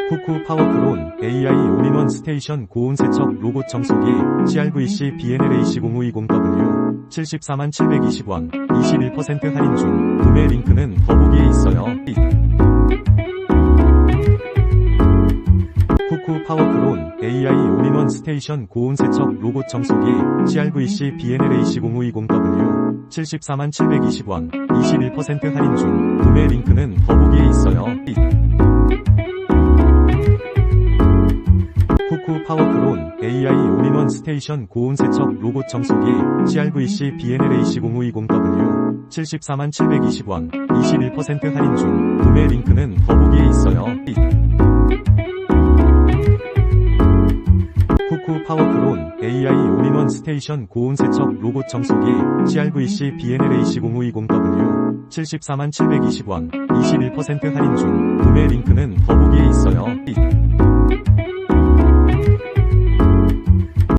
쿠쿠 파워클론 AI 올인원 스테이션 고온세척 로봇청소기 CRVC-BNLAC0520W 74720원 21% 할인 중. 구매 링크는 더보기에 있어요. 쿠쿠 파워클론 AI 올인원 스테이션 고온세척 로봇청소기 CRVC-BNLAC0520W 74720원 21% 할인 중. 구매 링크는 더보기에 있어요. 쿠쿠 파워클론 AI 올인원 스테이션 고온세척 로봇청소기 CRVC-BNLAC0520W 74720원 21% 할인 중. 구매 링크는 더보기에 있어요. 쿠쿠 파워클론 AI 올인원 스테이션 고온세척 로봇청소기 CRVC-BNLAC0520W 74720원 21% 할인 중. 구매 링크는 더보기에 있어요.